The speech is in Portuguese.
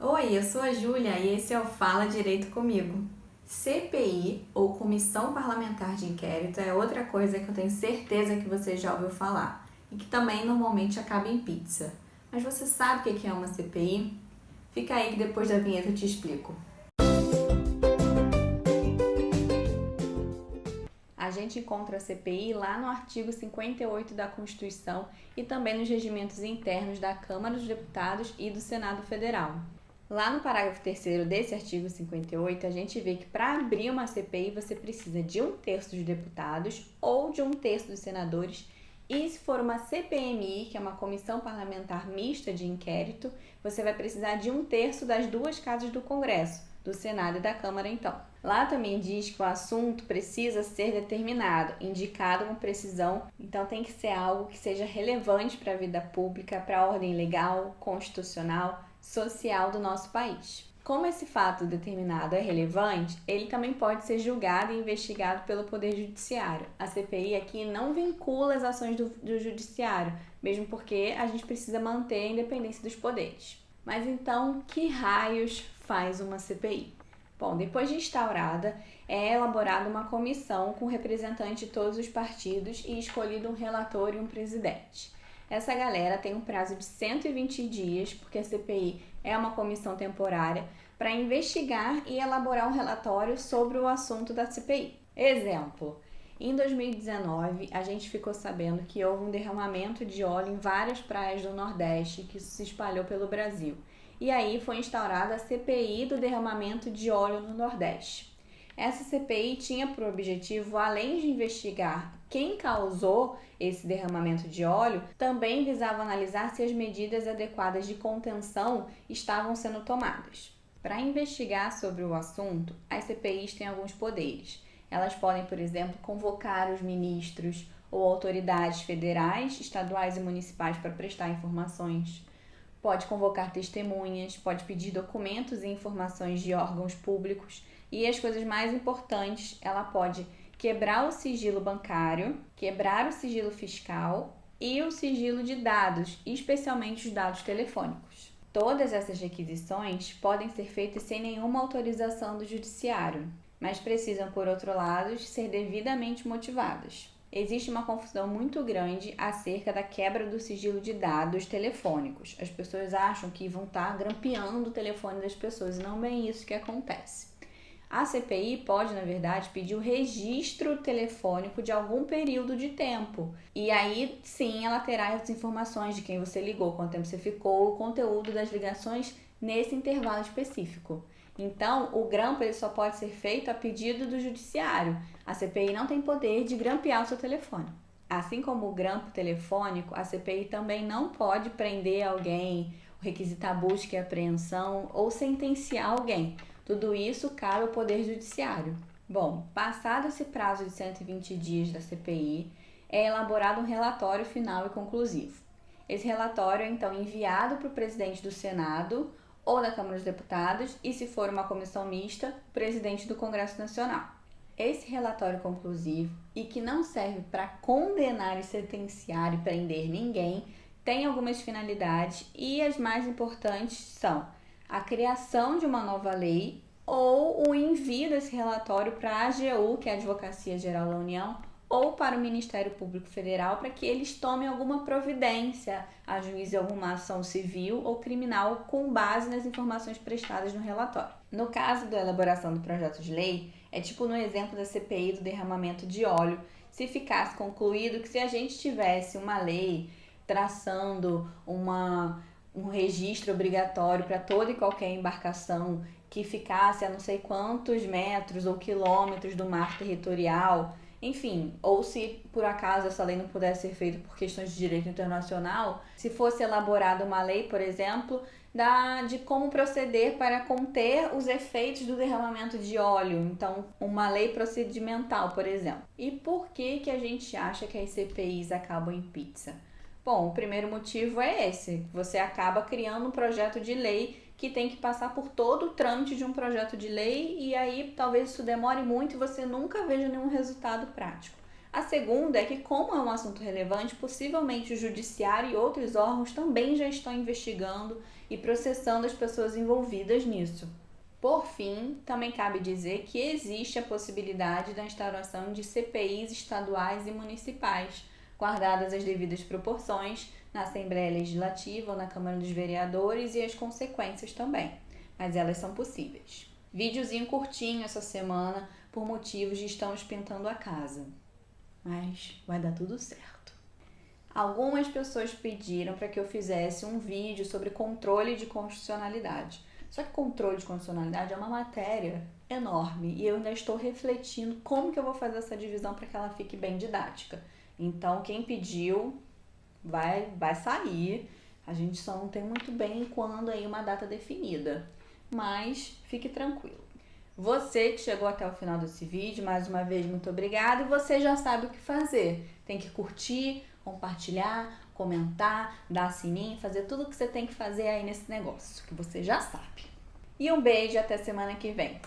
Oi, eu sou a Júlia e esse é o Fala Direito Comigo. CPI, ou Comissão Parlamentar de Inquérito, é outra coisa que eu tenho certeza que você já ouviu falar e que também normalmente acaba em pizza. Mas você sabe o que é uma CPI? Fica aí que depois da vinheta eu te explico. A gente encontra a CPI lá no artigo 58 da Constituição e também nos regimentos internos da Câmara dos Deputados e do Senado Federal. Lá no parágrafo 3º desse artigo 58, a gente vê que para abrir uma CPI você precisa de 1/3 dos deputados ou de 1/3 dos senadores. E se for uma CPMI, que é uma comissão parlamentar mista de inquérito, você vai precisar de 1/3 das duas casas do Congresso, do Senado e da Câmara então. Lá também diz que o assunto precisa ser determinado, indicado com precisão, então tem que ser algo que seja relevante para a vida pública, para a ordem legal, constitucional, social do nosso país. Como esse fato determinado é relevante, ele também pode ser julgado e investigado pelo Poder Judiciário. A CPI aqui não vincula as ações do Judiciário, mesmo porque a gente precisa manter a independência dos poderes. Mas então, que raios faz uma CPI? Bom, depois de instaurada, é elaborada uma comissão com representantes de todos os partidos e escolhido um relator e um presidente. Essa galera tem um prazo de 120 dias, porque a CPI é uma comissão temporária, para investigar e elaborar um relatório sobre o assunto da CPI. Exemplo, em 2019, a gente ficou sabendo que houve um derramamento de óleo em várias praias do Nordeste, que se espalhou pelo Brasil. E aí foi instaurada a CPI do derramamento de óleo no Nordeste. Essa CPI tinha por objetivo, além de investigar quem causou esse derramamento de óleo, também visava analisar se as medidas adequadas de contenção estavam sendo tomadas. Para investigar sobre o assunto, as CPIs têm alguns poderes. Elas podem, por exemplo, convocar os ministros ou autoridades federais, estaduais e municipais para prestar informações. Pode convocar testemunhas, pode pedir documentos e informações de órgãos públicos e as coisas mais importantes, ela pode quebrar o sigilo bancário, quebrar o sigilo fiscal e o sigilo de dados, especialmente os dados telefônicos. Todas essas requisições podem ser feitas sem nenhuma autorização do judiciário, mas precisam, por outro lado, ser devidamente motivadas. Existe uma confusão muito grande acerca da quebra do sigilo de dados telefônicos. As pessoas acham que vão estar grampeando o telefone das pessoas e não bem isso que acontece. A CPI pode, na verdade, pedir o registro telefônico de algum período de tempo. E aí, sim, ela terá as informações de quem você ligou, quanto tempo você ficou, o conteúdo das ligações nesse intervalo específico. Então, o grampo ele só pode ser feito a pedido do judiciário. A CPI não tem poder de grampear o seu telefone. Assim como o grampo telefônico, a CPI também não pode prender alguém, requisitar busca e apreensão ou sentenciar alguém. Tudo isso cabe ao Poder Judiciário. Bom, passado esse prazo de 120 dias da CPI, é elaborado um relatório final e conclusivo. Esse relatório é então enviado para o presidente do Senado ou da Câmara dos Deputados e, se for uma comissão mista, o presidente do Congresso Nacional. Esse relatório conclusivo, e que não serve para condenar e sentenciar e prender ninguém, tem algumas finalidades e as mais importantes são a criação de uma nova lei ou o envio desse relatório para a AGU, que é a Advocacia Geral da União, ou para o Ministério Público Federal para que eles tomem alguma providência, ajuizem alguma ação civil ou criminal com base nas informações prestadas no relatório. No caso da elaboração do projeto de lei, é tipo no exemplo da CPI do derramamento de óleo, se ficasse concluído que se a gente tivesse uma lei traçando um registro obrigatório para toda e qualquer embarcação que ficasse a não sei quantos metros ou quilômetros do mar territorial, enfim, ou se por acaso essa lei não pudesse ser feita por questões de direito internacional, se fosse elaborada uma lei, por exemplo, de como proceder para conter os efeitos do derramamento de óleo, então uma lei procedimental, por exemplo. E por que a gente acha que as CPIs acabam em pizza? Bom, o primeiro motivo é esse, você acaba criando um projeto de lei que tem que passar por todo o trâmite de um projeto de lei e aí talvez isso demore muito e você nunca veja nenhum resultado prático. A segunda é que, como é um assunto relevante, possivelmente o judiciário e outros órgãos também já estão investigando e processando as pessoas envolvidas nisso. Por fim, também cabe dizer que existe a possibilidade da instauração de CPIs estaduais e municipais, guardadas as devidas proporções, na Assembleia Legislativa ou na Câmara dos Vereadores, e as consequências também, mas elas são possíveis. Videozinho curtinho essa semana por motivos de estamos pintando a casa, mas vai dar tudo certo. Algumas pessoas pediram para que eu fizesse um vídeo sobre controle de constitucionalidade. Só que controle de constitucionalidade é uma matéria enorme e eu ainda estou refletindo como que eu vou fazer essa divisão para que ela fique bem didática. Então, quem pediu vai sair. A gente só não tem muito bem quando aí uma data definida, mas fique tranquilo. Você que chegou até o final desse vídeo, mais uma vez, muito obrigada. E você já sabe o que fazer. Tem que curtir, compartilhar, comentar, dar sininho, fazer tudo o que você tem que fazer aí nesse negócio, que você já sabe. E um beijo, até semana que vem.